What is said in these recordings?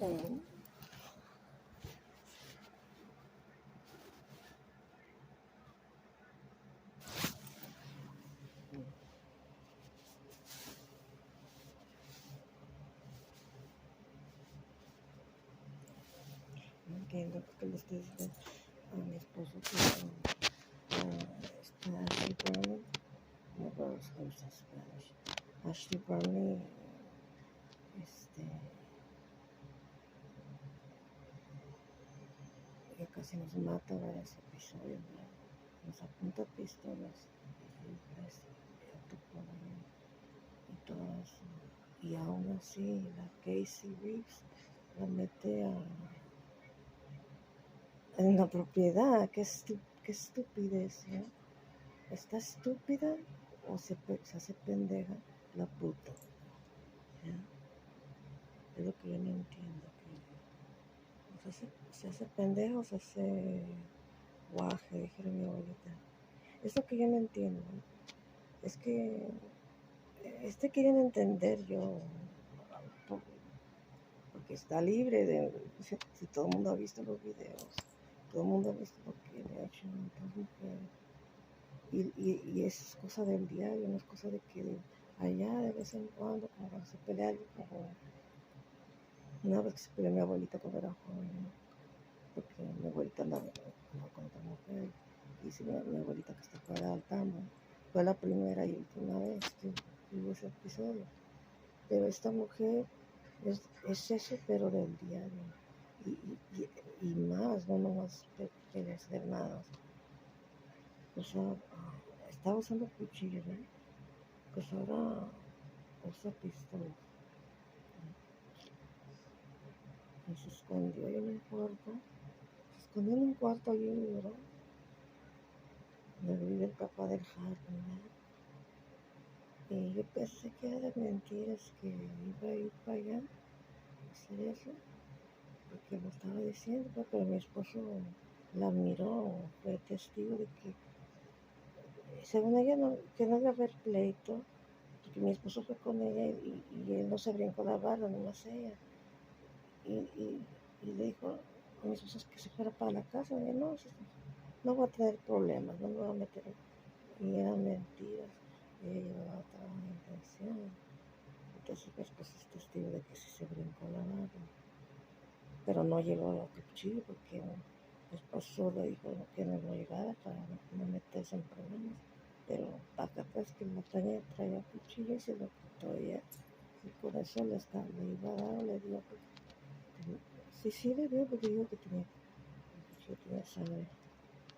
Mm. No entiendo por qué le estoy diciendo a mi esposo que está Ashley Barney, no puedo usar Spanish. Ashley Barney, este, que casi nos mata varios episodios, ¿verdad? Nos apunta pistolas y rifles y todo eso. Y aún así, la Casey Reeves la mete en la propiedad. Qué estupidez, ¿no? ¿Está estúpida o se hace pendeja la puta? ¿Ya? Es lo que yo no entiendo. Que se hace pendeja o se hace guaje, dijeron mi abuelita. Es lo que yo no entiendo. Es que quieren entender yo, porque está libre de, si todo el mundo ha visto los videos, todo el mundo ha visto lo que le ha hecho a otras mujeres. Y es cosa del diario, no es cosa de que allá de vez en cuando, como cuando se pelea algo, como una vez que se peleó mi abuelita cuando era joven, ¿no? Porque mi abuelita andaba con otra mujer, y si mi abuelita que está fuera del campo, fue la primera y última vez que hubo ese episodio. Pero esta mujer es eso, pero del diario, y más, no nomás peleas de hermanos. O sea, estaba usando cuchillos, ¿no? Pues ahora usa pistolas. Y se escondió ahí en un cuarto. Se escondió en un cuarto allí, ¿verdad? Donde vive el papá del Harry, ¿verdad? Y yo pensé que era de mentiras, que iba a ir para allá a hacer eso, porque lo estaba diciendo, pero mi esposo la miró, fue testigo de que, según ella, que no iba a haber pleito, porque mi esposo fue con ella y él no se brincó la barra, nomás ella. Y le dijo a mi esposo que se fuera para la casa. Y no, no voy a tener problemas, no me voy a meter. Y eran mentiras, ella llevaba otra intención. Entonces mi esposo es testigo de que sí se brincó la barra, pero no llegó a los cuchillos porque mi esposo le dijo que no llegara para no meterse en problemas. Pero acá atrás que la traía cuchillo y se lo quitó ella. Y por eso le iba a dar, le dio. Sí, le dio porque dijo que tenía sangre.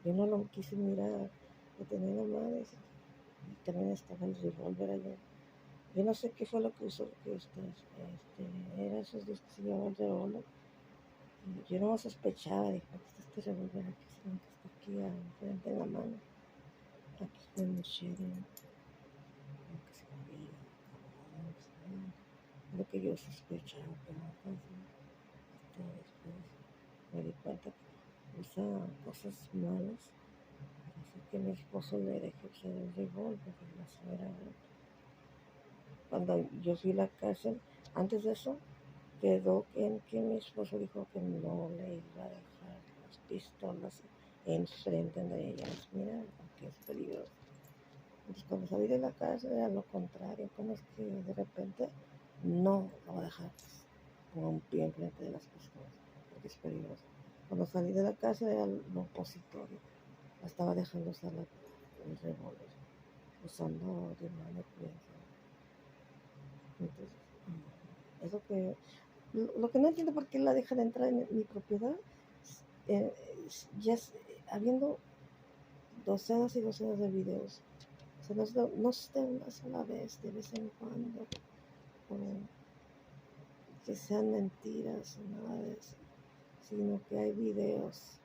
Yo no lo quise mirar, lo tenía en la mano y también estaba el revólver allá. Yo no sé qué fue lo que usó, que era esos días que se llevaba el revólver. Y yo no sospechaba, dije, ¿por qué está este revólver aquí? Que está aquí enfrente en la mano. Aquí fue mi sheriff, como que se movía, lo que yo sospechaba, pero entonces, después me di cuenta que usa cosas malas. Así que mi esposo le dejó usar el revólver y la señora. Cuando yo fui a la cárcel, antes de eso, quedó en que mi esposo dijo que no le iba a dejar las pistolas enfrente de ella las miraban, porque es peligroso. Entonces, cuando salí de la cárcel era lo contrario, como es que de repente no lo va a dejar con un pie enfrente de las pistolas, porque es peligroso. Cuando salí de la cárcel era lo opositorio, la estaba dejando usar el revólver, usando de mano prensa. Entonces, es lo que no entiendo por qué la deja de entrar en mi propiedad, eh, ya habiendo docenas y docenas de videos. O sea, no está una sola vez, de vez en cuando, o que sean mentiras o nada de eso, sino que hay videos.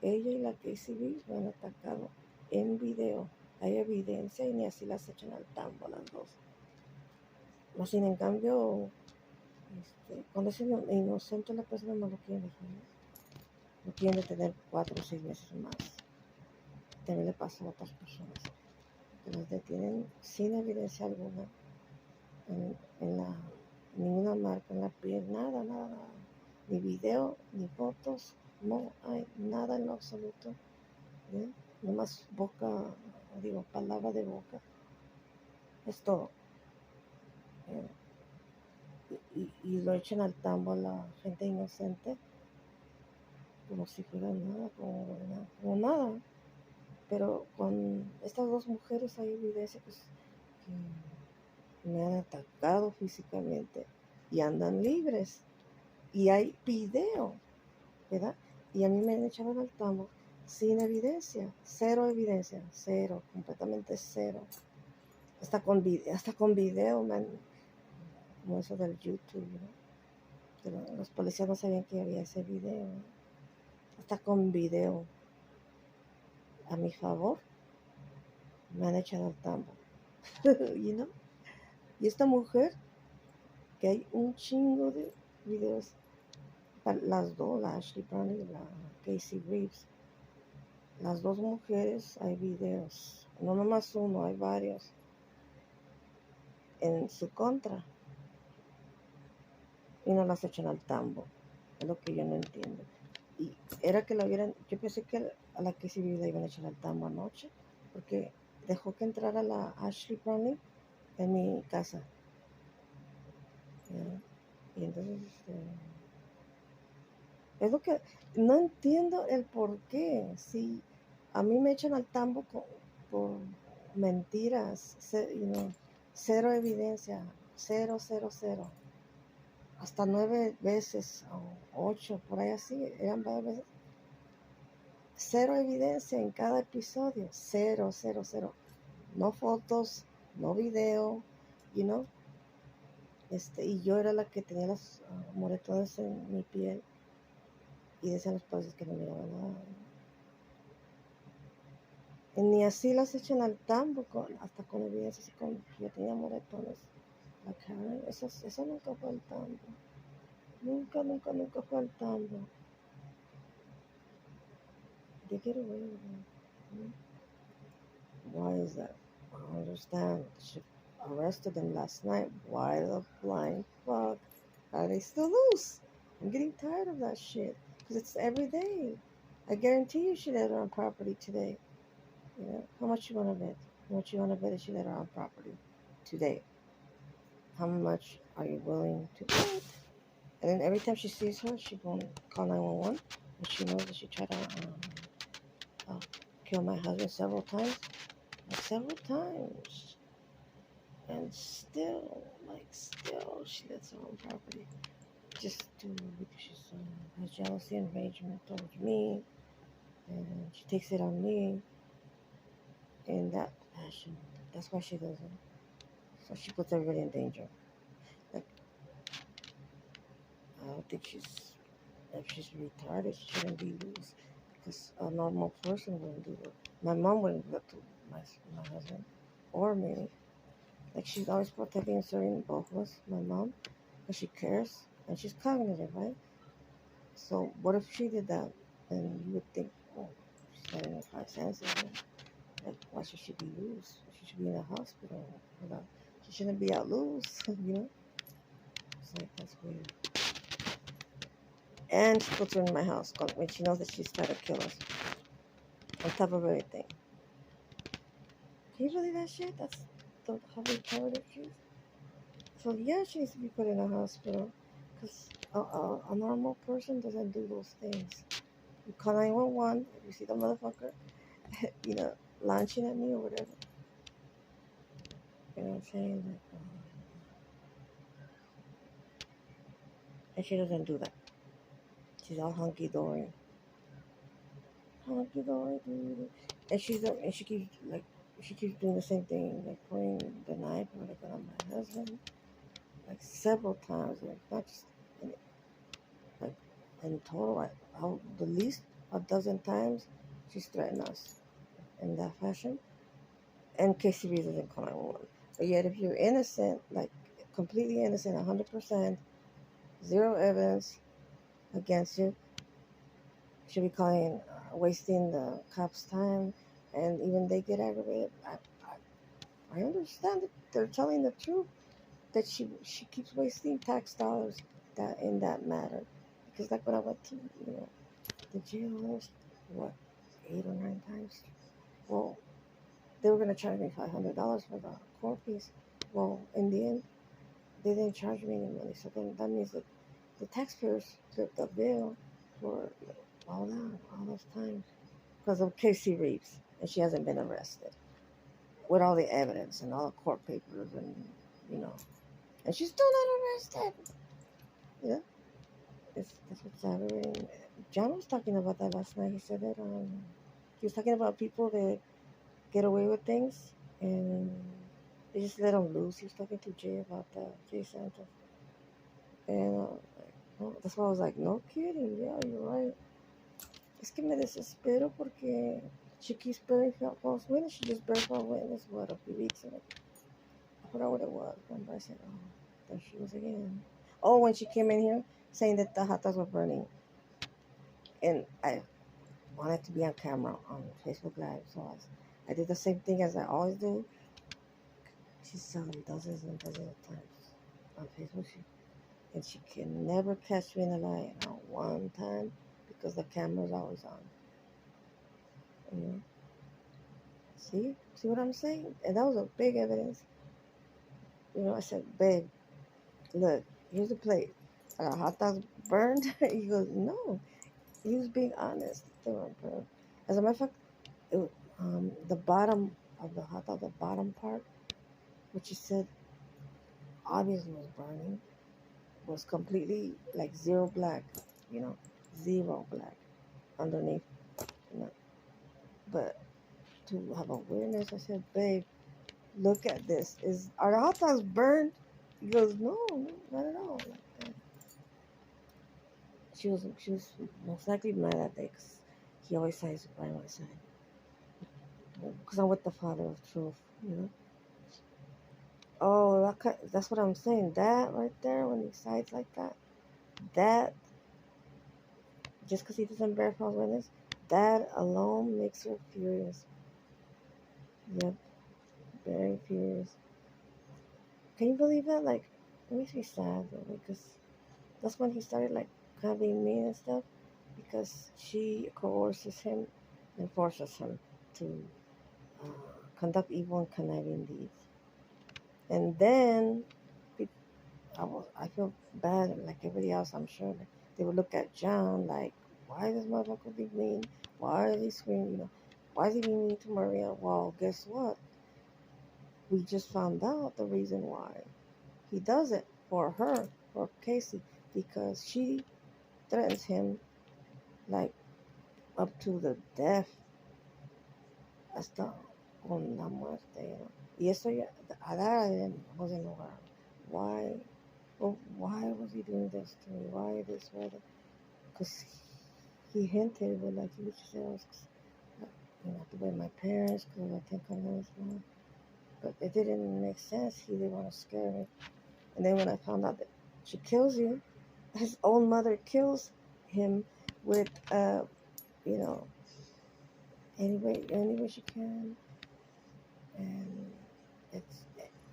Ella y la KCB lo han atacado en video. Hay evidencia y ni así las echan al tambo las dos. Más sin en cambio, cuando es inocente la persona no lo quieren dejar. No quieren detener 4 o 6 meses más. También le pasa a otras personas que los detienen sin evidencia alguna, en ninguna marca en la piel, nada. ni video, ni fotos, no hay nada en lo absoluto. ¿Eh? Nomás boca, digo, palabra de boca, es todo. ¿Eh? Y lo echan al tambo a la gente inocente como si fuera nada, como nada. Pero con estas dos mujeres hay evidencia que me han atacado físicamente y andan libres. Y hay video, ¿verdad? Y a mí me han echado al tambo sin evidencia, cero, completamente cero. Hasta con video, man, como eso del YouTube, ¿no? Pero los policías no sabían que había ese video, ¿no? Hasta con video a mi favor me han echado al tambo, you know? Y esta mujer, que hay un chingo de videos, las dos, la Ashley Brown y la Casey Reeves, las dos mujeres, hay videos, no nomás uno, hay varios en su contra y no las echan al tambo, es lo que yo no entiendo. Y era que la vieran, yo pensé que a la Casey Reeves la iban a echar al tambo anoche, porque dejó que entrara la Ashley Brown en mi casa. Y entonces, es lo que no entiendo el por qué. Si a mí me echan al tambo por mentiras, cero evidencia, cero. Hasta 9 veces o 8, por ahí así, eran varias veces. Cero evidencia en cada episodio, cero. No fotos, no video, you know. Y yo era la que tenía los moretones en mi piel y decían los padres que no miraban nada. Y ni así las echan al tambo, hasta con evidencia, así como que yo tenía moretones. La cara, eso nunca fue al tambo. Nunca fue al tambo. They get away with it. Why is that? I don't understand. She arrested them last night. Why the blind fuck are they still loose? I'm getting tired of that shit. Because it's every day. I guarantee you she let her on property today. You know, how much you want to bet? How much you want to bet that she let her on property today? How much are you willing to bet? And then every time she sees her, she won't call 911. And she knows that she tried to kill my husband several times. Several times. And still, she lets her own property. Just because she has jealousy and ragement towards me. And she takes it on me in that fashion. That's why she does it. So she puts everybody in danger. Like, I don't think if she's retarded, she shouldn't be loose. Because a normal person wouldn't do it. My mom wouldn't do it to my husband or me. Like, she's always protecting and serving both of us, my mom, because she cares and she's cognitive, right? So what if she did that? Then you would think, oh, she's not in 5 senses. Like, why should she be loose? She should be in a hospital. She shouldn't be out loose, you know? It's like, that's weird. And she puts her in my house when she knows that she's trying to kill us. On top of everything. Can you believe that shit? That's how retarded she is. So yeah, she needs to be put in a hospital. Because a normal person doesn't do those things. You call 911 if you see the motherfucker, launching at me or whatever. You know what I'm saying? Like, and she doesn't do that. She's all hunky dory, dude. And she keeps doing the same thing, like pouring the knife or whatever on my husband, like several times, like not just like in total, the least a dozen times she's threatened us in that fashion. And KCB doesn't call 911. But yet, if you're innocent, like completely innocent, 100%, zero evidence against you, should be calling, wasting the cops' time, and even they get aggravated. I understand that they're telling the truth, that she keeps wasting tax dollars in that matter, Because like when I went to, you know, the jail almost, what, 8 or 9 times? Well, they were going to charge me $500 for the court fees. Well, in the end, they didn't charge me any money. So then that means that the taxpayers took the bill for all those times because of Casey Reeves, and she hasn't been arrested with all the evidence and all the court papers, and you know, and she's still not arrested. Yeah, that's what's happening. John was talking about that last night. He said that he was talking about people that get away with things and they just let them loose. He was talking to Jay about that, Jay Santos, and like, oh, that's why I was like, no kidding, yeah, you're right. Es que me desespero porque she keeps bearing false witness. She just bear false witness, what, a few weeks ago. I forgot what it was. Remember, I said, oh, there she was again. Oh, when she came in here saying that the hot dogs were burning. And I wanted to be on camera on Facebook Live. So I did the same thing as I always do. She's selling dozens and dozens of times on Facebook. And she can never catch me in a lie, not one time, because the camera's always on. You know? See what I'm saying? And that was a big evidence. You know, I said, babe, look, here's the plate. Are hot dogs burned? He goes, no. He was being honest. They weren't burned. As a matter of fact, it was, the bottom of the hot dog, the bottom part, which he said obviously was burning, was completely like zero black, you know, zero black underneath, you know. But to have a witness, I said, babe, look at this. Are the hot dogs burned? He goes, no, not at all. Like, she was most likely mad at me because he always sides by my side. Because I'm with the father of truth, you know. Oh, that's what I'm saying. That right there, when he sides like that just because he doesn't bear false witness, that alone makes her furious. Yep, very furious. Can you believe that? Like, it makes me sad though, because that's when he started like kind of being mean and stuff, because she coerces him and forces him to uh, conduct evil and conniving deeds. And then I feel bad, like everybody else, I'm sure. Like, they would look at John like, why does motherfucker be mean? Why is he screaming? You know, why is he being mean to Maria? Well, guess what? We just found out the reason why. He does it for her, for Casey, because she threatens him like up to the death, hasta con la muerte, you know. Y eso ya, a that I wasn't aware. Why? Well, why was he doing this to me? Why this? Why that? Because he hinted, but like he just said, I was, you know, to blame my parents because I think I know it's wrong. But it didn't make sense. He didn't want to scare me. And then when I found out that she kills you, his own mother kills him with, you know, any way she can. And it's,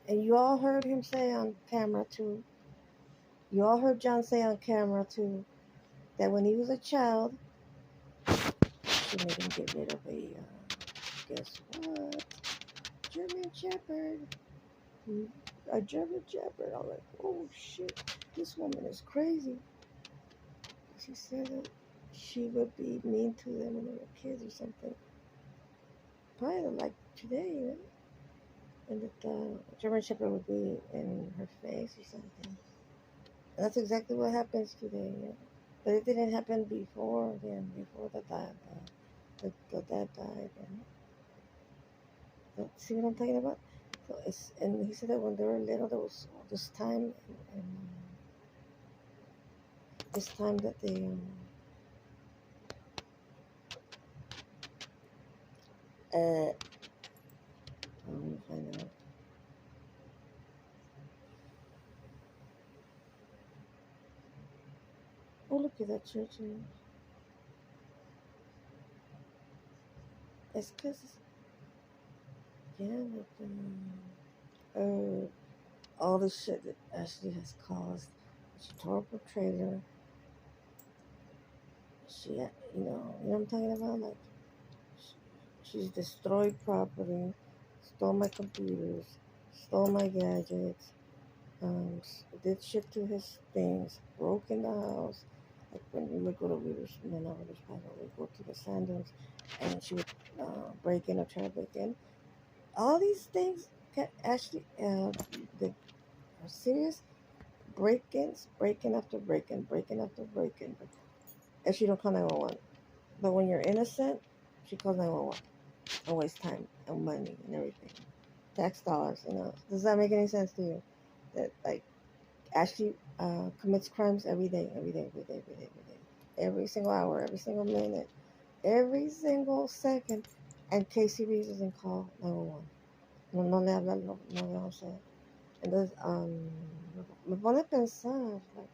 and you all heard him say on camera too. You all heard John say on camera too that when he was a child, she made him get rid of guess what? German Shepherd. A German Shepherd. I'm like, oh shit, this woman is crazy. She said that she would be mean to them when they were kids or something. Probably like today, you know? And that the German Shepherd would be in her face or something. And that's exactly what happens today, yeah. But it didn't happen before then, before the dad died. And see what I'm talking about? So and he said that when they were little, there was all this time, and this time that they let me find out. Oh, look at that church. It's because, yeah, but all the shit that Ashley has caused. She tore up her trailer. you know what I'm talking about? Like, she's destroyed property, stole my computers, stole my gadgets, did shit to his things, broke in the house. Like when we would go to when I was we would go to the Sandals, and she would break in or try to break in. All these things can actually the are serious break-ins, break-in after break-in, break-in after break-in, and she don't call 911. But when you're innocent, she calls 911 and waste time and money and everything, tax dollars. Does that make any sense to you? That like Ashley commits crimes every day, every day, every day, every day, every day, every single hour, every single minute, every single second, and Casey Reeves doesn't call 911. No, no le habla, no le hace. Entonces, me pone a pensar, like,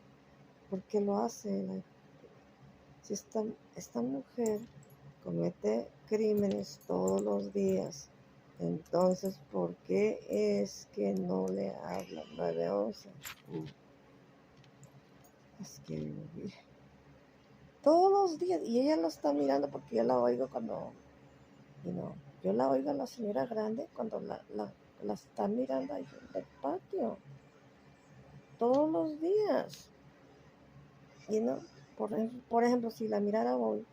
¿por qué lo hace? Like, si esta mujer comete crímenes todos los días, entonces, ¿por qué es que no le habla 911? Es que todos los días, y ella lo está mirando porque yo la oigo cuando, you know, yo la oigo a la señora grande cuando la está mirando ahí en el patio, todos los días, you know. Por ejemplo, si la mirara hoy,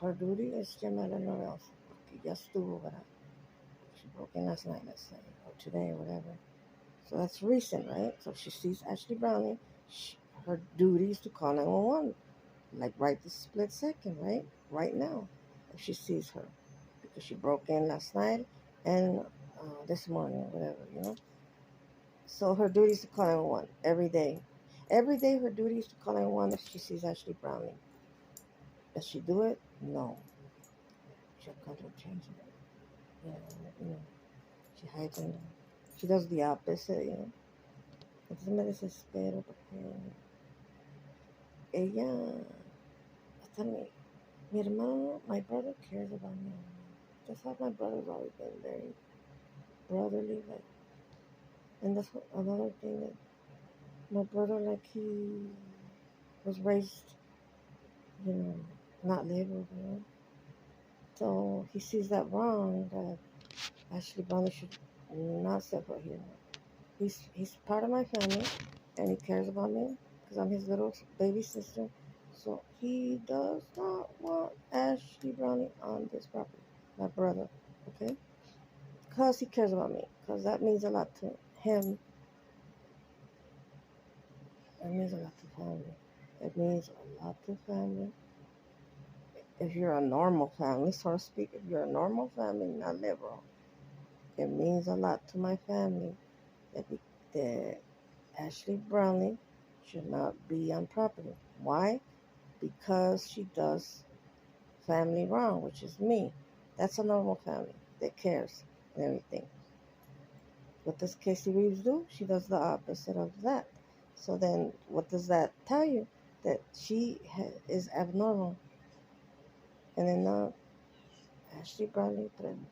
her duty es llamar a 911, porque ya estuvo, ¿verdad? She broke in last night, let's say, or today, or whatever. So that's recent, right? So if she sees Ashley Browning, her duty is to call 911, like right this split second, right? Right now, if she sees her, because she broke in last night and this morning, whatever. So her duty is to call 911 every day. Every day, her duty is to call 911 if she sees Ashley Browning. Does she do it? No. She'll constantly change it. You know, she hides in. She does the opposite. Entonces me desespero porque ella, hasta mi hermano, my brother cares about me. That's how my brother's always been very brotherly, like, and that's another thing that my brother, like, he was raised, you know, not labeled. So he sees that wrong, that Ashley Bonner should not step out here. He's part of my family, and he cares about me because I'm his little baby sister. So he does not want Ashley Brownie on this property, my brother, okay? Because he cares about me, because that means a lot to him. It means a lot to family. It means a lot to family. If you're a normal family, so to speak, if you're a normal family, not liberal, it means a lot to my family that Ashley Brownlee should not be on property. Why? Because she does family wrong, which is me. That's a normal family that cares and everything. What does Casey Reeves do? She does the opposite of that. So then, what does that tell you? That she is abnormal. And then Ashley Brownlee threatened.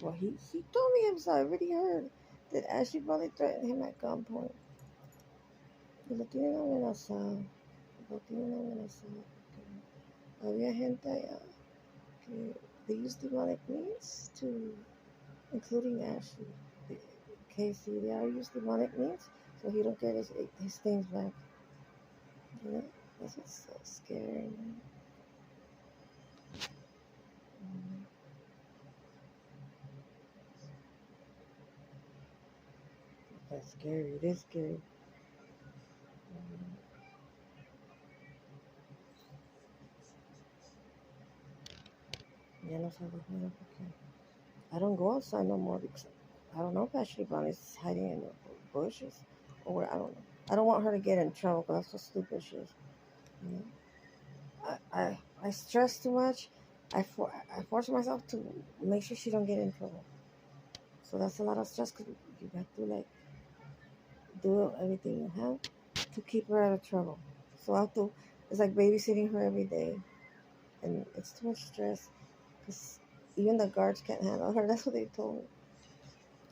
Well, he told me himself. I already heard that Ashley Brownlee threatened him at gunpoint. Y lo tienen amenazado. Lo tienen amenazado. Había gente allá que they use demonic means to, including Ashley. Casey, they all use demonic means so he don't get his things back. That's what's so scary, man. That's scary. It is scary. Ya no salgo afuera porque I don't go outside no more because I don't know if Ashley Brown is hiding in the bushes or where. I don't know. I don't want her to get in trouble because that's so stupid she is. You know? I stress too much. I force myself to make sure she don't get in trouble. So that's a lot of stress because you have to like do everything you have to keep her out of trouble. So I have to. It's like babysitting her every day, and it's too much stress because even the guards can't handle her. That's what they told me.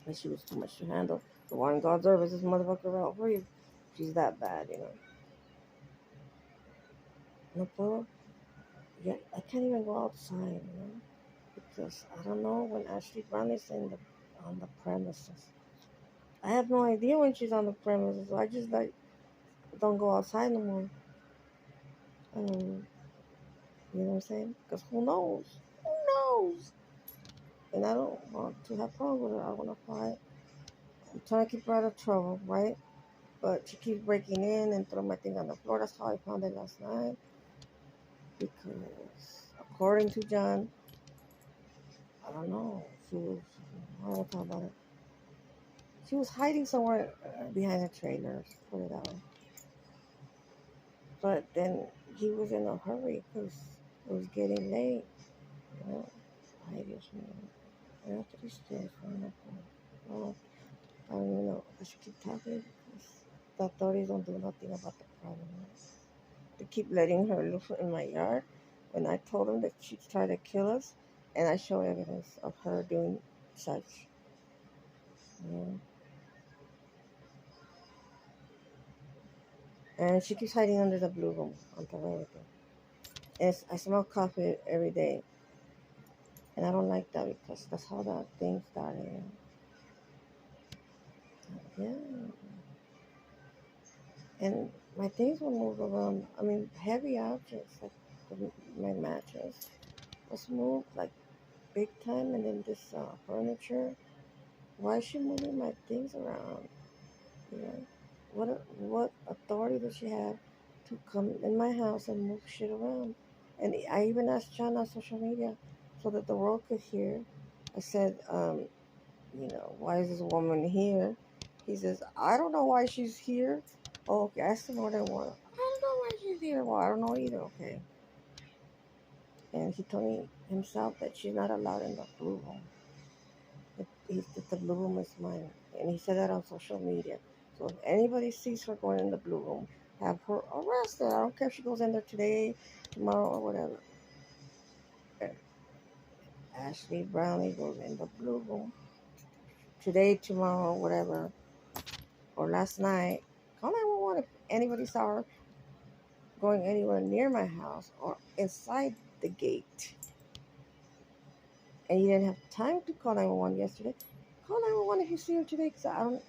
And she was too much to handle. The one guard service this motherfucker out for you. She's that bad. no puedo, yeah, I can't even go outside, because I don't know when Ashley Brown is on the premises. I have no idea when she's on the premises. So I just like don't go outside no more. Um, you know what I'm saying? Because who knows? Who knows? And I don't want to have problems with her. I want to fight. I'm trying to keep her out of trouble, right? But she keeps breaking in and throwing my thing on the floor. That's how I found it last night. Because according to John, I don't know. She was. I don't want to talk about it. She was hiding somewhere behind the trailers. Put it that way. But then he was in a hurry because it was getting late. You know. Ay, Dios mío. Era triste. Well, I don't even know. I should keep talking because the authorities don't do nothing about the problem. They keep letting her loose in my yard when I told them that she'd try to kill us, and I show evidence of her doing such. You know? And she keeps hiding under the blue room on top of everything. And I smell coffee every day, and I don't like that because that's how that thing started. Yeah, and my things will move around. I mean, heavy objects like my mattress was moved like big time, and then this furniture. Why is she moving my things around? You know, what authority does she have to come in my house and move shit around? And I even asked John on social media so that the world could hear. I said, why is this woman here? He says, I don't know why she's here. Oh, okay, I asked him more than one. I don't know why she's here. Well, I don't know either. Okay, and he told me himself that she's not allowed in the blue room. That the blue room is mine, and he said that on social media. So if anybody sees her going in the blue room, have her arrested. I don't care if she goes in there today, tomorrow, or whatever. If Ashley Brownlee goes in the blue room today, tomorrow, whatever, or last night. Call 911 if anybody saw her going anywhere near my house or inside the gate, and you didn't have time to call 911 yesterday. Call 911 if you see her today, because I don't.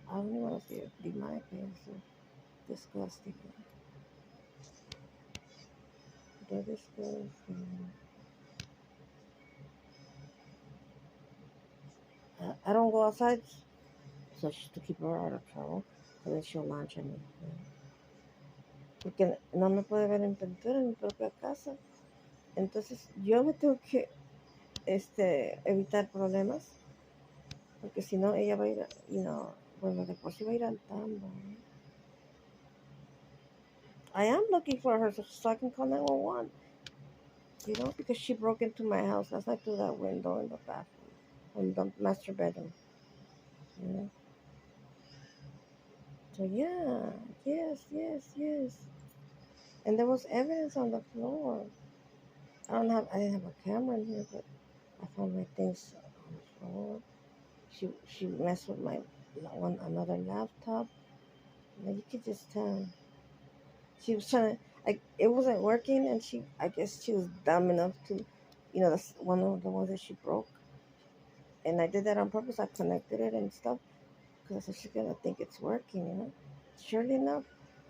I don't even want to see her. Demonic things are disgusting. They're disgusting. I don't go outside so to keep her out of trouble, because then she'll launch at me. Porque no me puede ver en pintura en mi propia casa. Entonces yo me tengo que evitar problemas, porque si no ella va a ir, bueno, después sí va a ir al tambo. I am looking for her so I can call 911, because she broke into my house last night through that window in the bathroom, in the master bedroom. You know? So yeah, yes, yes, yes. And there was evidence on the floor. I didn't have a camera in here, but I found my things on the floor. She messed with my another laptop. You could just tell she was trying to, like, it wasn't working, and I guess she was dumb enough to, that's one of the ones that she broke. And I did that on purpose. I connected it and stuff because I said she's gonna think it's working. Surely enough,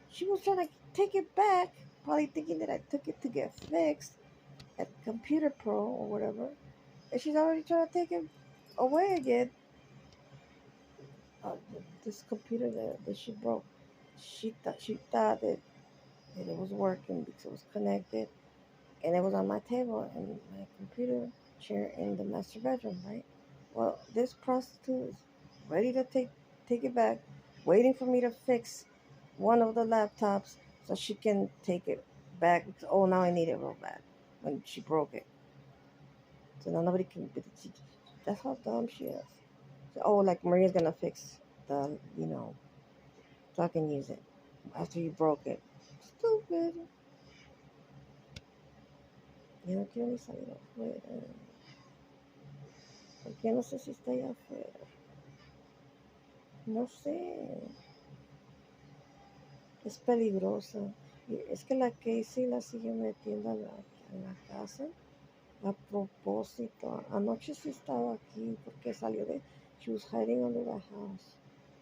she was trying to take it back, probably thinking that I took it to get fixed at Computer Pro or whatever. And she's already trying to take it away again. This computer that she broke, she thought that it was working because it was connected, and it was on my table and my computer chair in the master bedroom, right? Well, this prostitute is ready to take it back, waiting for me to fix one of the laptops so she can take it back. Oh, now I need it real bad when she broke it. So now nobody can. That's how dumb she is. So, oh, like Maria's gonna fix so I can use it after you broke it. Stupid. Yo no quiero ni salir afuera. Porque no sé si está allá afuera. No sé. es peligrosa. Y es que la Casey la sigue metiendo a la casa a propósito. Anoche sí estaba aquí porque salió de. She was hiding under the house.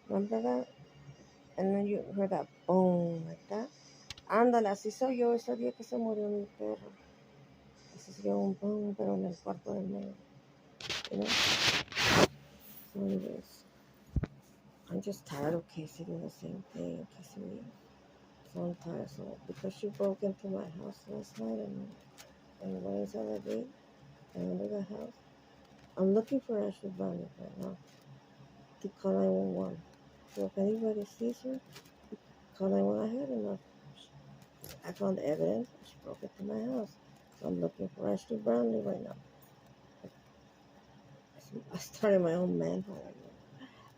Remember that? And then you heard that boom, like that. Ándale, así soy yo ese día que se murió mi perro. Así se dio un boom, pero en el cuarto del medio. You know? So anyways, I'm just tired of Casey doing the same thing. Casey, so I'm tired. So because she broke into my house last night and went inside the gate and under the house, I'm looking for Ashley Barney right now to call 911. So if anybody sees her, call 911. I had enough. I found evidence. She broke into my house. So I'm looking for Ashley Brownlee right now. I started my own manhunt.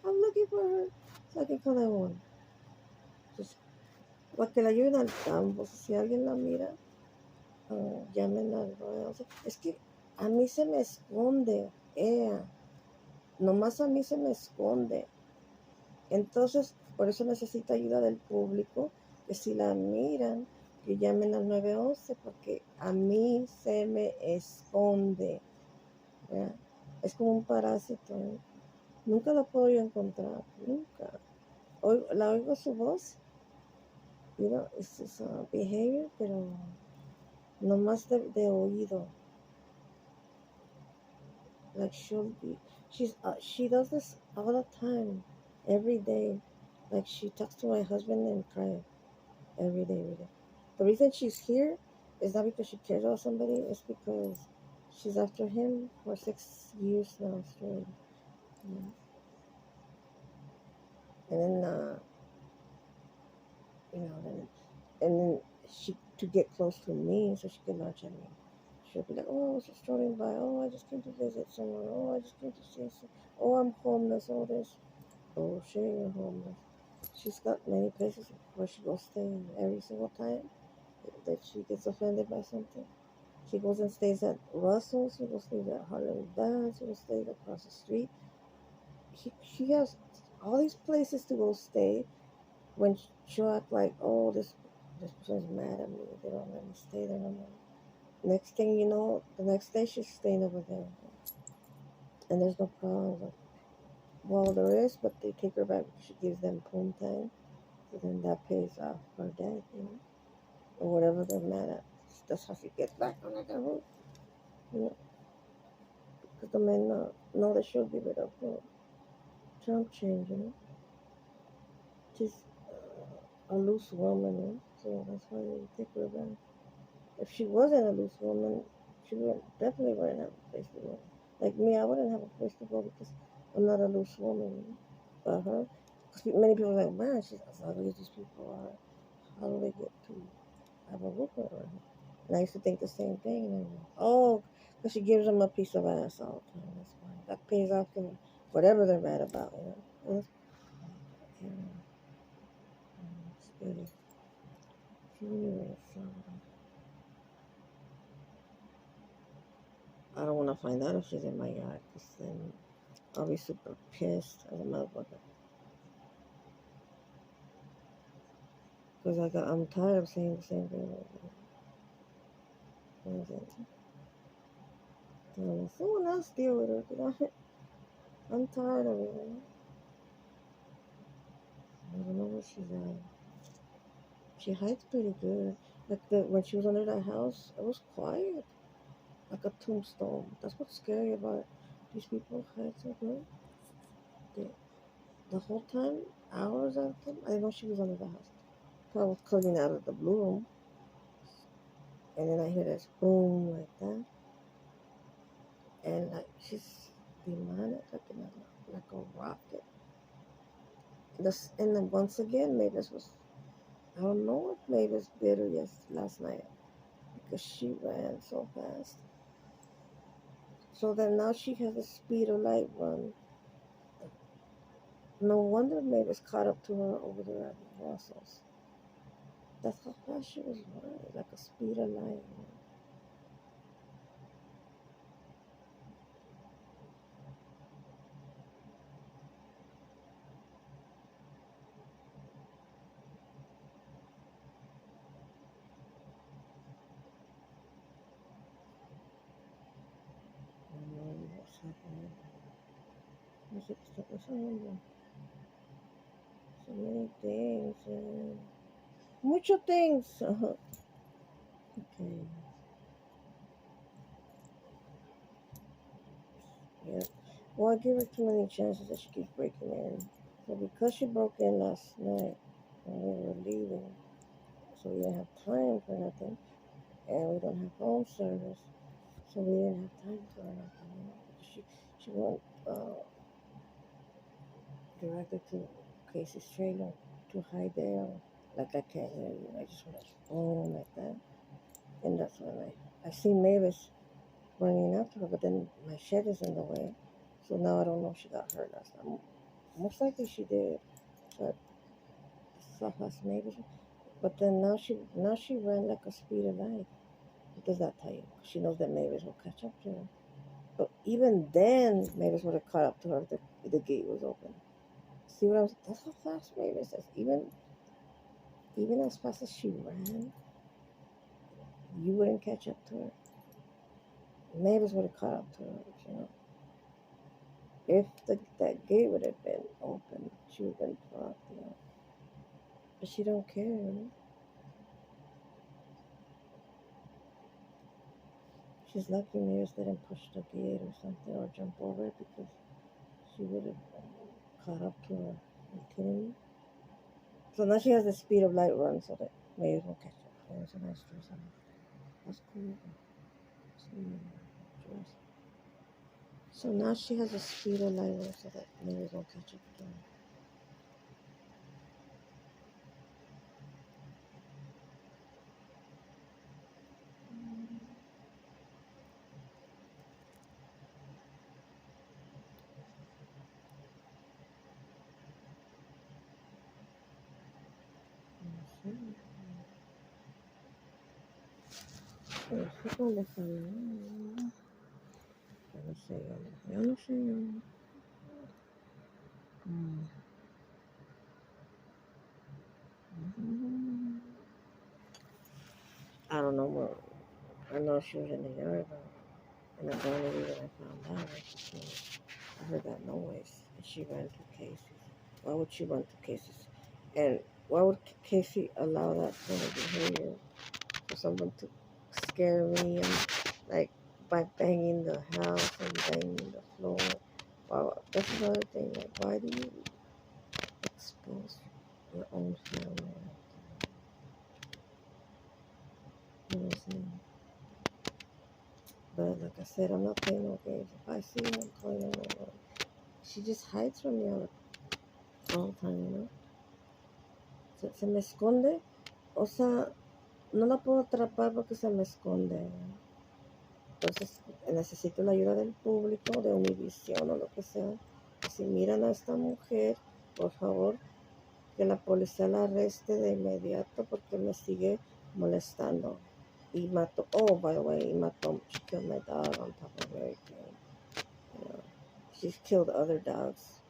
I'm looking for her so I can call 911. Just para que la ayuden al campo. Si alguien la mira, llamen al 911. Es que a mí se me esconde. Nomás a mí se me esconde. Entonces, por eso necesito ayuda del público. Que si la miran, que llamen al 911 porque a mí se me esconde. ¿Verdad? Es como un parásito. Nunca la puedo yo encontrar. Nunca. La oigo su voz. You know, it's just behavior, pero no más de oído. Like she does this all the time, every day. Like she talks to my husband and cries every day, every day. The reason she's here is not because she cares about somebody. It's because she's after him for 6 years now straight. You know? And then, and then she to get close to me so she can launch at me. She'll be like, oh, I was just strolling by. Oh, I just came to visit someone. Oh, I just came to see some. Oh, I'm homeless. All this. Oh, shit, you're homeless. She's got many places where she goes stay every single time that she gets offended by something. She goes and stays at Russell's. She goes stays at Harlem Dance. She goes stays across the street. She has all these places to go stay when she'll act like, oh, this person's mad at me. They don't let me stay there no more. Next thing you know, the next day she's staying over there. And there's no problem. Well, there is, but they take her back because she gives them home time. So then that pays off her dad, or whatever they're mad at. That's how she gets back on the roof, because the men know that she'll give it up for Trump change, She's a loose woman, so that's why they take her back. If she wasn't a loose woman, she definitely wouldn't have a place to go. Like me, I wouldn't have a place to go because I'm not a loose woman. But her, because many people are like, man, she's as ugly as these people are. How do they get to have a roof over her? And I used to think the same thing. And because she gives them a piece of ass all the time. That's why. That pays off to whatever they're mad about, It's good. So anyway, I don't want to find out if she's in my yard, because then I'll be super pissed as a motherfucker. Because I'm tired of saying the same thing. Someone else deal with her. I'm tired of it. I don't know where she's at. She hides pretty good. Like when she was under that house, it was quiet, like a tombstone. That's what's scary about it. These people hide so good. They, the whole time, hours after, I didn't know she was under the house. So I was cleaning out of the blue room, and then I hear this boom like that, and like she's demonic, like a rocket. And then once again, Mavis was, I don't know if Mavis bit her last night because she ran so fast. So then now she has a speed of light run. No wonder Mavis caught up to her over there at Russell's. That's how fast she was running, like a speed of light. sé qué está pasando. So many things. Mucho things. Okay. Yeah. Well, I give her too many chances that she keeps breaking in. So because she broke in last night when we were leaving, so we didn't have time for nothing, and we don't have home service, so we didn't have time for nothing. You know? She went directed to Casey's trailer to hide there. Like I can't hear you. I just went boom like that, and that's when I see Mavis running after her, but then my shed is in the way, so now I don't know if she got hurt last time. Most likely she did, but saw past Mavis. But then now she ran like a speed of light. What does that tell you? She knows that Mavis will catch up to her. But even then, Mavis would have caught up to her if the gate was open. See what I'm saying? That's how fast Mavis is. Even as fast as she ran, you wouldn't catch up to her. Mavis would have caught up to her, you know. If that gate would have been open, she would have been fucked, you know. But she don't care, you know. She's lucky Mavis didn't push the gate or something or jump over it because she would have caught up to her. Are you kidding me? So now she has the speed of light run so that Mavis won't catch up. Yeah, it's a nice dress on her. That's cool. Dress. So now she has a speed of light run so that Mavis won't catch up to her. ¿Dónde está? Yo no sé, yo no sé. I don't know where. I know she was in the yard, and that's the only reason I found out. Because I heard that noise, and she ran to Casey's. Why would she run to Casey's? And why would Casey allow that kind of behavior for someone to scare me and like by banging the house and banging the floor? Wow, that's another thing. Like, why do you expose your own family? You know what I'm saying? But like I said, I'm not playing no games. If I see her, I'm calling her. She just hides from me all the time, you know. Se me esconde. O sea, no la puedo atrapar porque se me esconde. Entonces necesito la ayuda del público, de Univisión o lo que sea. Si miran a esta mujer, por favor, que la policía la arreste de inmediato porque me sigue molestando. Y mató, oh, by the way, she killed my dog on top of everything. You know, she's killed other dogs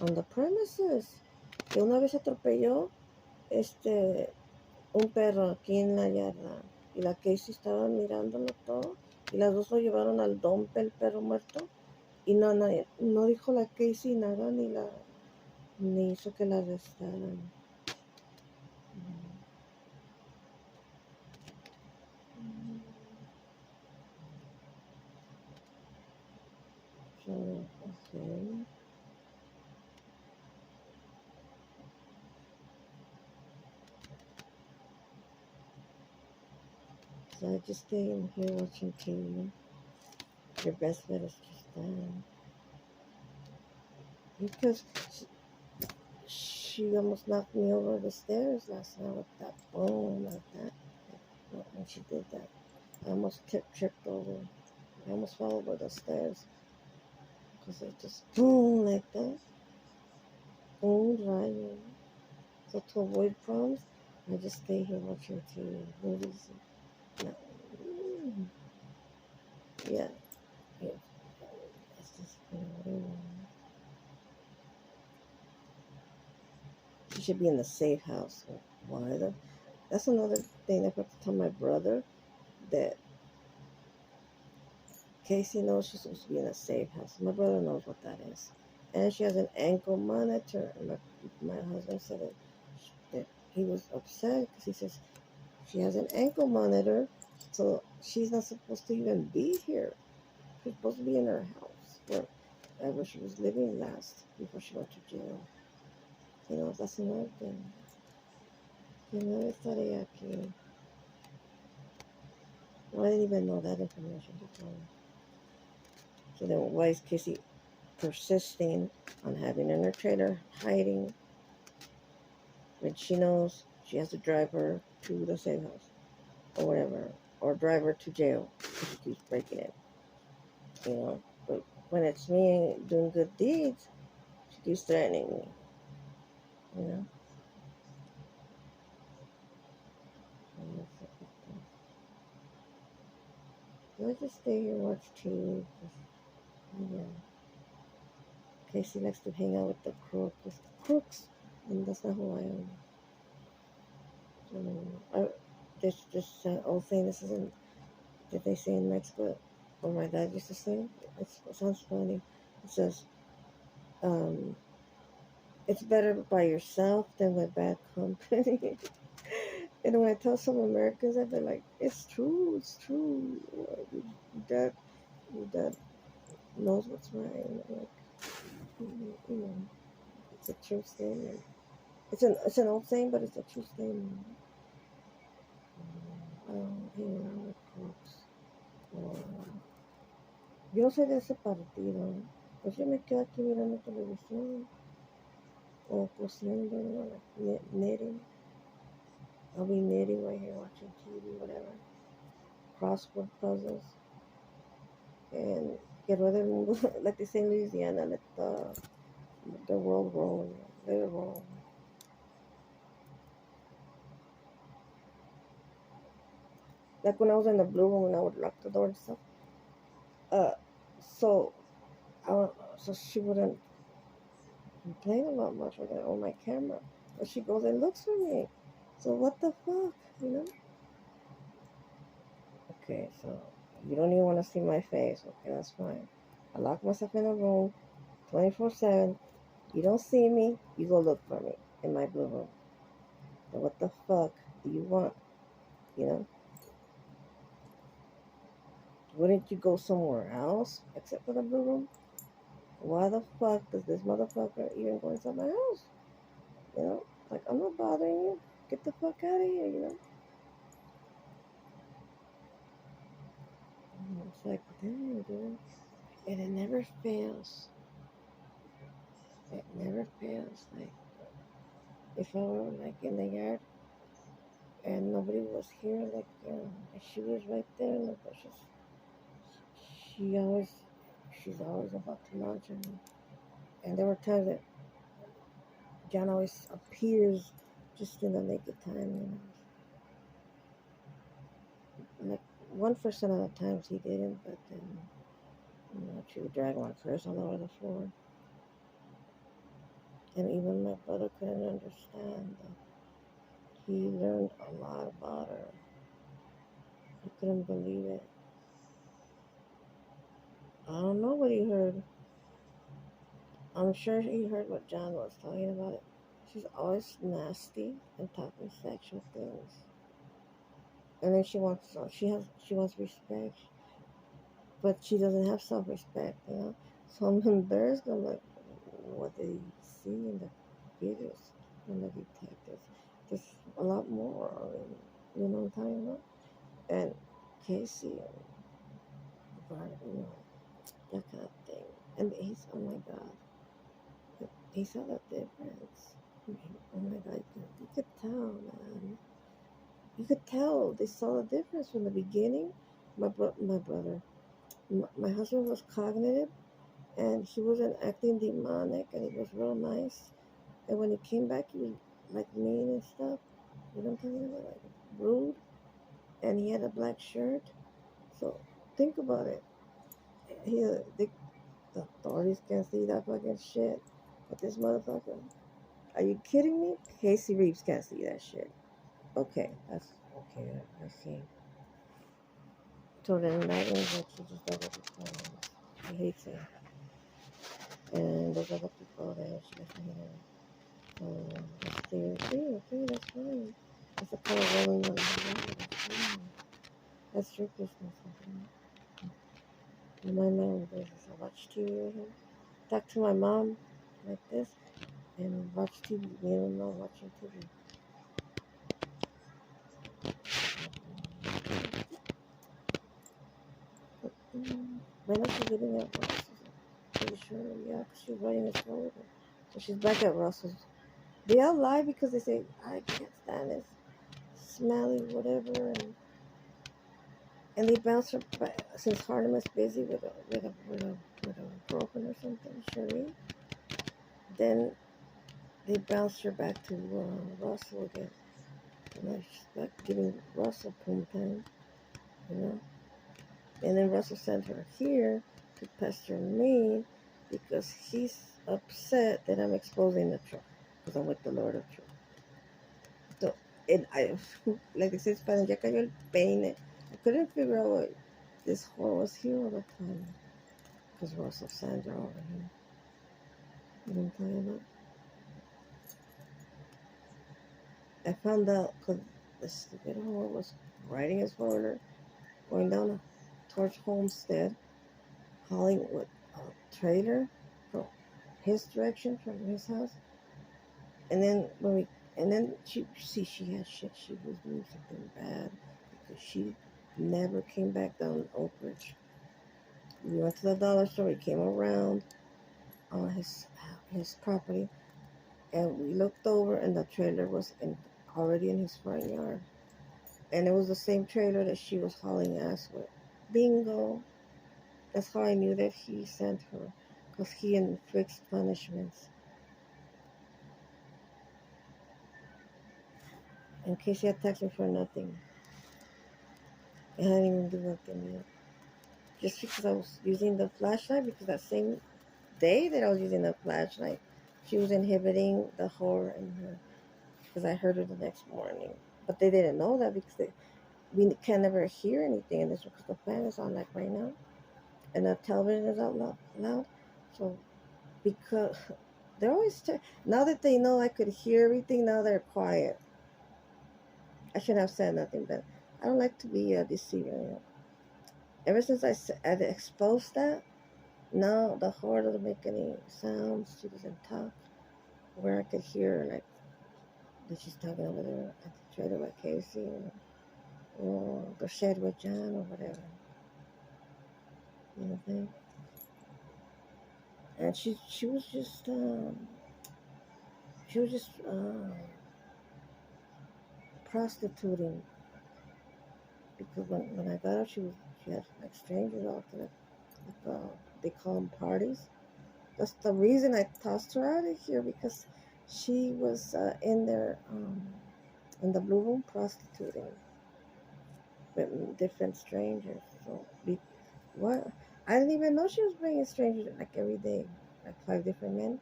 on the premises. Que una vez atropelló un perro aquí en la yarda. Y la Casey estaba mirándolo todo. Y las dos lo llevaron al dompe, el perro muerto. Y no dijo la Casey nada, ni hizo que la arrestaran. So, okay. So I just stay in here watching TV. Your best bet is to stand. Because she almost knocked me over the stairs last night with that boom like that. When she did that, I almost tripped over. I almost fell over the stairs because it just boom like that. Boom, right? So to avoid problems, I just stay here watching TV, movies. No. Yeah, yeah. That's just whatever. She should be in the safe house. Why? That's another thing I have to tell my brother that Casey knows she's supposed to be in a safe house. My brother knows what that is. And she has an ankle monitor. And my husband said that he was upset because he says she has an ankle monitor, so she's not supposed to even be here. She's supposed to be in her house wherever she was living last before she went to jail. That's another thing. Estaré aquí. Well, I didn't even know that information before. So then why is Casey persisting on having in her trailer, hiding, when she knows she has to drive her to the safe house or whatever, or drive her to jail if she keeps breaking it, But when it's me doing good deeds, she keeps threatening me, you know. Let's just stay here and watch TV. Yeah. Casey likes to hang out with the crooks, and that's not who I am. This old thing. This isn't that they say in Mexico, or my dad used to say. It sounds funny. It says, "It's better by yourself than with bad company." And when I tell some Americans that, they're like, "It's true. It's true. Your dad knows what's right." And I'm like, it's a true statement. It's an old saying, but it's a true statement. Hang around with crooks. Yo no soy de ese partido. Pues yo me quedo aquí mirando televisión o cosiendo, like knitting. I'll be knitting right here, watching TV, whatever. Crossword puzzles. And que ruede el mundo, like they say in Louisiana, let the world roll. Let it roll. Like when I was in the blue room and I would lock the door and stuff. Uh, so so she wouldn't complain about much on my camera. But she goes and looks for me. So what the fuck, Okay, so you don't even want to see my face. Okay, that's fine. I lock myself in a room 24/7. You don't see me, you go look for me in my blue room. So what the fuck do you want? You know? Wouldn't you go somewhere else except for the blue room? Why the fuck does this motherfucker even go inside my house? Like, I'm not bothering you. Get the fuck out of here. It's like, damn, dude. And it never fails. It never fails. Like, if I were, like, in the yard and nobody was here, like, she was right there in the bushes. She always, she's always about to launch at me. And there were times that John always appears just in the nick of time. Like 1% of the times he didn't, but then she would drag my purse all over the floor. And even my brother couldn't understand. He learned a lot about her. He couldn't believe it. I don't know what he heard. I'm sure he heard what John was talking about. She's always nasty and talking sexual things. And then she wants respect, but she doesn't have self-respect. So I'm embarrassed. I'm like, what did he see in the videos from the detectives? There's a lot more. You know what I'm talking about? And Casey, that kind of thing. And he's, oh my God, he saw the difference. Oh my God, you could tell, man. You could tell they saw the difference from the beginning. My brother, my husband was cognitive, and he wasn't acting demonic, and he was real nice. And when he came back, he was like mean and stuff. You know what I'm talking about? Like rude. And he had a black shirt. So think about it. The authorities can't see that fucking shit. But this motherfucker, are you kidding me? Casey Reeves can't see that shit. Okay, that's okay. I see. So then that means that she just does it. He hates it. and those other people that she doesn't hate. So that's clear too. Okay, that's fine. That's a kind of rolling on the head. That's fine. That's your business. Okay? And my mom does this. I watch TV with him. Talk to my mom like this and watch TV. Me and my mom watching TV. When is she living at Ross's? I'm pretty sure, yeah, because she's writing this over. So she's back at Russell's. They all lie because they say, I can't stand this smelly whatever, and they bounce her back since Harlem is busy with a girlfriend or something, Cherie. Then they bounce her back to Russell again. And now she's back giving Russell poom time, you know. And then Russell sent her here to pester me because he's upset that I'm exposing the truck because I'm with the Lord of Truth. So, and I, like I said, Spanish, ya cayó el peine. I couldn't figure out what this whore was here all the time because Russell sent her over here. You know what I'm talking about? I found out because the stupid whore was riding his foreigner going down towards Homestead, hauling with a trailer from his direction, from his house. And then she had shit. She was doing something bad because she never came back down Oak Ridge. We went to the dollar store. We came around on his property, and we looked over, and the trailer was already in his front yard, and it was the same trailer that she was hauling ass with. Bingo! That's how I knew that he sent her, because he inflicts punishments. In case he attacks me for nothing, I hadn't even do nothing yet. Just because I was using the flashlight, because that same day that I was using the flashlight, she was inhibiting the whore in her, because I heard her the next morning. But they didn't know that because we can never hear anything in this room because the fan is on like right now, and the television is out loud. So because they're always now that they know I could hear everything, now they're quiet. I should have said nothing, but I don't like to be a deceiver. You know? Ever since I exposed that, now the whore doesn't make any sounds. She doesn't talk. Where I could hear like that she's talking over there at the trailer with Casey or the shed with John or whatever. You know what I'm saying? And she was just prostituting because when I got her, she had like strangers out there, like they call them parties. That's the reason I tossed her out of here because she was in there in the blue room prostituting with different strangers. So what? I didn't even know she was bringing strangers like every day, like 5 different men,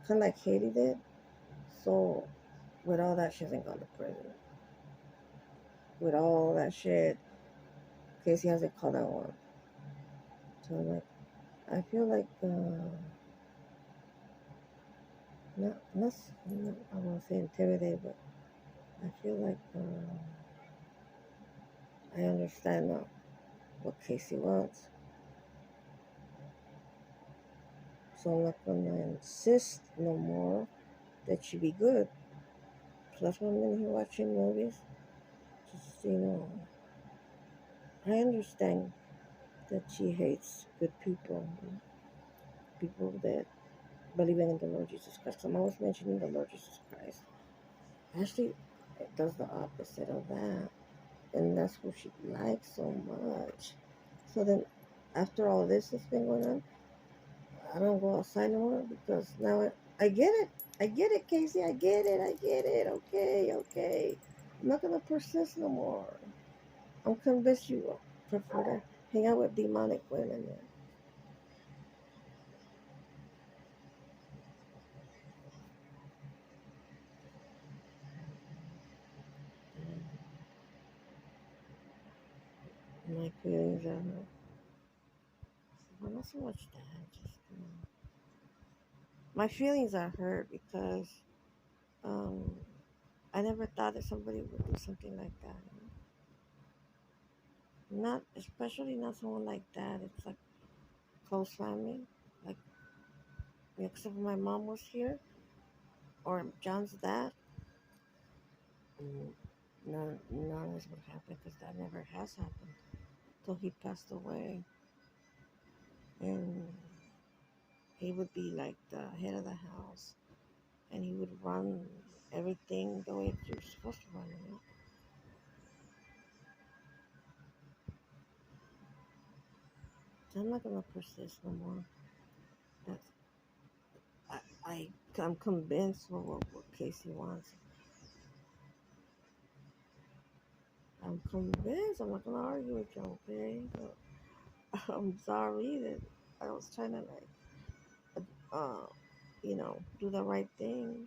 kind of like Haiti did. So with all that, she hasn't gone to prison. With all that shit, Casey hasn't called that one. So like, I feel like not I won't say intimidated, but I feel like I understand now what Casey wants. So I'm not gonna insist no more that she be good. So that's why I'm in here watching movies. Just I understand that she hates good people, people that believe in the Lord Jesus Christ. I'm always mentioning the Lord Jesus Christ. Actually, it does the opposite of that. And that's what she likes so much. So then, after all this has been going on, I don't go outside no more because now I get it. I get it, Casey. I get it. I get it. Okay, okay. I'm not going to persist no more. I'm convinced you prefer to hang out with demonic women. My feelings are not so much that. Just, my feelings are hurt because um, I never thought that somebody would do something like that. Not especially not someone like that. It's like close family, like except for my mom was here or John's dad. mm, none of this would happen because that never has happened till he passed away, and he would be like the head of the house, and he would run everything the way you're supposed to run it. So I'm not gonna persist no more. That's I, I'm convinced what Casey wants. I'm convinced. I'm not gonna argue with you, okay? But I'm sorry that I was trying to like, uh, do the right thing.